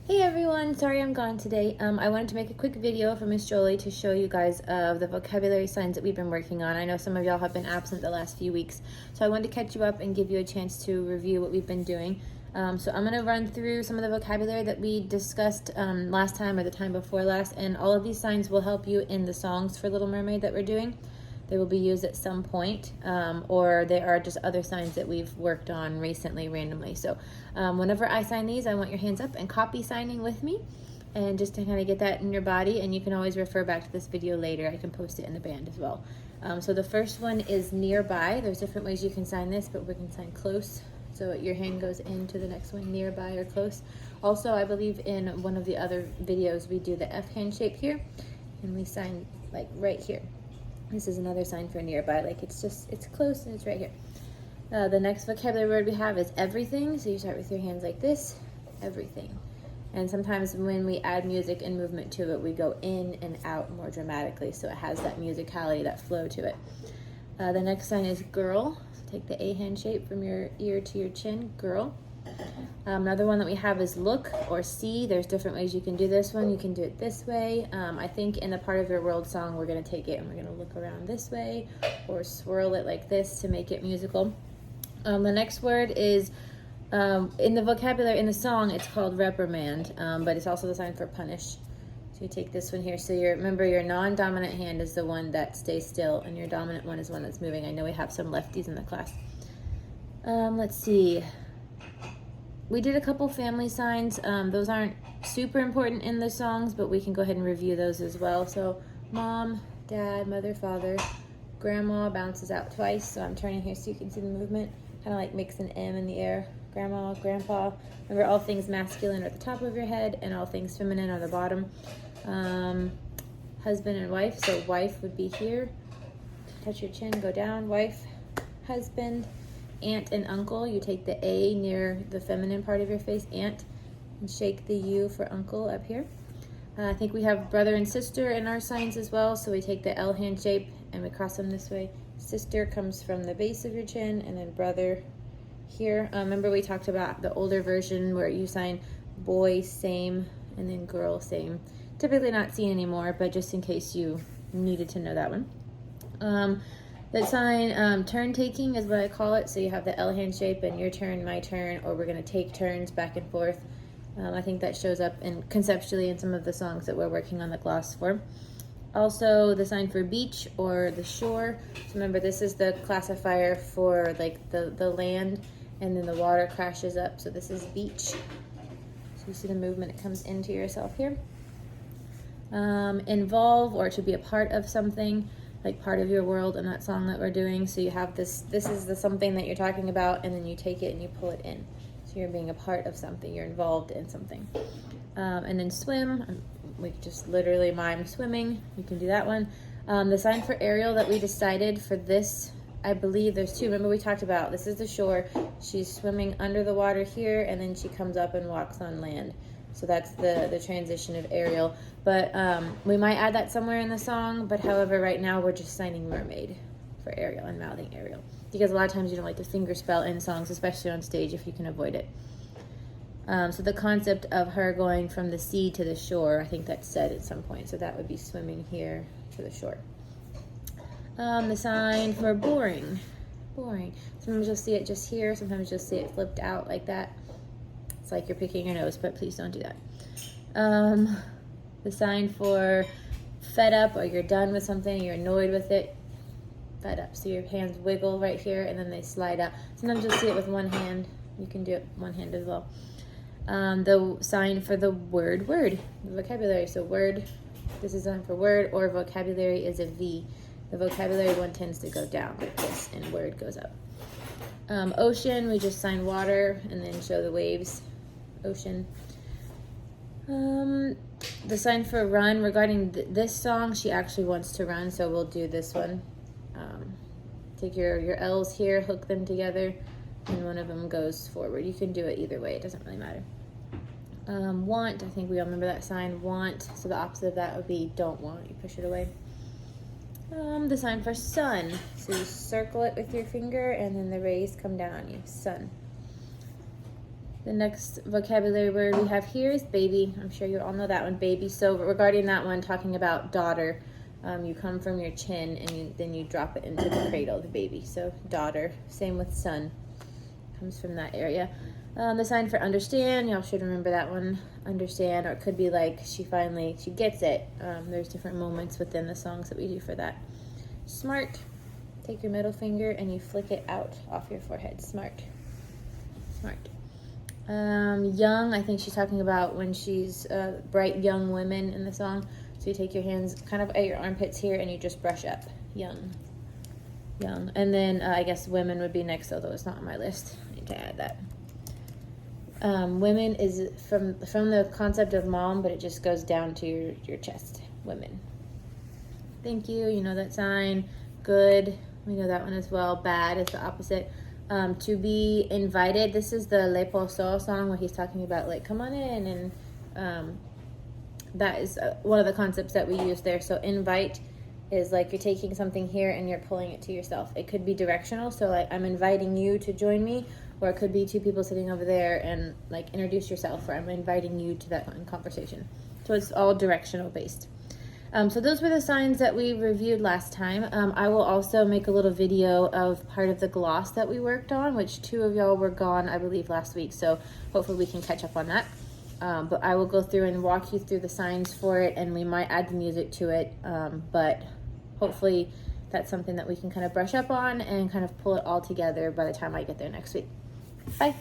Hey everyone, sorry I'm gone today. I wanted to make a quick video for Miss Jolie to show you guys of the vocabulary signs that we've been working on. I know some of y'all have been absent the last few weeks, so I wanted to catch you up and give you a chance to review what we've been doing. So I'm going to run through some of the vocabulary that we discussed last time or the time before last, and all of these signs will help you in the songs for Little Mermaid that we're doing. They will be used at some point, or they are just other signs that we've worked on recently randomly. So whenever I sign these, I want your hands up and copy signing with me, and just to kind of get that in your body. And you can always refer back to this video later. I can post it in the band as well. So the first one is nearby. There's different ways you can sign this, but we can sign close. So your hand goes into the next one, nearby or close. Also, I believe in one of the other videos, we do the F hand shape here, and we sign like right here. This is another sign for nearby, like it's close and it's right here. The next vocabulary word we have is everything. So you start with your hands like this, everything. And sometimes when we add music and movement to it, we go in and out more dramatically, so it has that musicality, that flow to it. The next sign is girl. So take the A hand shape from your ear to your chin, girl. Another one that we have is look or see. There's different ways you can do this one. You can do it this way. I think in the part of your world song, we're going to take it and we're going to look around this way or swirl it like this to make it musical. The next word is, in the vocabulary, in the song, it's called reprimand, but it's also the sign for punish. So you take this one here. So remember your non-dominant hand is the one that stays still, and your dominant one is the one that's moving. I know we have some lefties in the class. Let's see. We did a couple family signs. Those aren't super important in the songs, but we can go ahead and review those as well. So mom, dad, mother, father, grandma bounces out twice. So I'm turning here so you can see the movement. Kind of like makes an M in the air. Grandma, grandpa. Remember, all things masculine are at the top of your head and all things feminine are the bottom. Husband and wife. So wife would be here. Touch your chin, go down. Wife, husband. Aunt and uncle, you take the A near the feminine part of your face, aunt, and shake the U for uncle up here. I think we have brother and sister in our signs as well, so we take the L hand shape and we cross them this way. Sister comes from the base of your chin, and then brother here. Remember we talked about the older version where you sign boy same and then girl same. Typically not seen anymore, but just in case you needed to know that one. That sign, turn taking is what I call it. So you have the L hand shape and your turn, my turn, or we're going to take turns back and forth. I think that shows up conceptually in some of the songs that we're working on the gloss for. Also, the sign for beach or the shore. So remember, this is the classifier for like the land, and then the water crashes up. So this is beach. So you see the movement, it comes into yourself here. Involve, or to be a part of something, like part of your world in that song that we're doing. So you have this is the something that you're talking about, and then you take it and you pull it in. So you're being a part of something, you're involved in something. And then swim, we just literally mime swimming. You can do that one. The sign for aerial that we decided for this, I believe there's two. Remember we talked about, this is the shore. She's swimming under the water here, and then she comes up and walks on land. So that's the transition of aerial. But we might add that somewhere in the song, but however, right now we're just signing mermaid for aerial and mouthing aerial. Because a lot of times you don't like to finger spell in songs, especially on stage if you can avoid it. So the concept of her going from the sea to the shore, I think that's said at some point. So that would be swimming here to the shore. The sign for boring. Boring. Sometimes you'll see it just here. Sometimes you'll see it flipped out like that. It's like you're picking your nose, but please don't do that. The sign for fed up, or you're done with something, you're annoyed with it. Fed up. So your hands wiggle right here and then they slide out. Sometimes you'll see it with one hand. You can do it one hand as well. The sign for the word, the vocabulary. So word, this is sign for word, or vocabulary is a V. The vocabulary one tends to go down like this, and word goes up. Ocean, we just sign water and then show the waves. Ocean. The sign for run, regarding this song, she actually wants to run, so we'll do this one. Take your L's here, hook them together, and one of them goes forward. You can do it either way, it doesn't really matter. Want, I think we all remember that sign, want. So the opposite of that would be don't want, you push it away. The sign for sun, so you circle it with your finger and then the rays come down on you, sun. The next vocabulary word we have here is baby. I'm sure you all know that one, baby. So regarding that one, talking about daughter, you come from your chin and then you drop it into the cradle, the baby. So daughter. Same with son. Comes from that area. The sign for understand, y'all should remember that one. Understand, or it could be like she gets it. There's different moments within the songs that we do for that. Smart. Take your middle finger and you flick it out off your forehead. Smart. Smart. Young, I think she's talking about when she's bright young women in the song. So you take your hands kind of at your armpits here and you just brush up. Young. Young. And then I guess women would be next, although it's not on my list. I need to add that. Women is from the concept of mom, but it just goes down to your chest. Women. Thank you. You know that sign. Good. We know that one as well. Bad is the opposite. To be invited. This is the Le Poso song where he's talking about like, come on in. And that is one of the concepts that we use there. So invite is like you're taking something here and you're pulling it to yourself. It could be directional. So like I'm inviting you to join me. Or it could be two people sitting over there and like introduce yourself, or I'm inviting you to that conversation. So it's all directional based. So those were the signs that we reviewed last time. I will also make a little video of part of the gloss that we worked on, which 2 of y'all were gone, I believe, last week. So hopefully we can catch up on that. But I will go through and walk you through the signs for it, and we might add the music to it. But hopefully that's something that we can kind of brush up on and kind of pull it all together by the time I get there next week. Bye.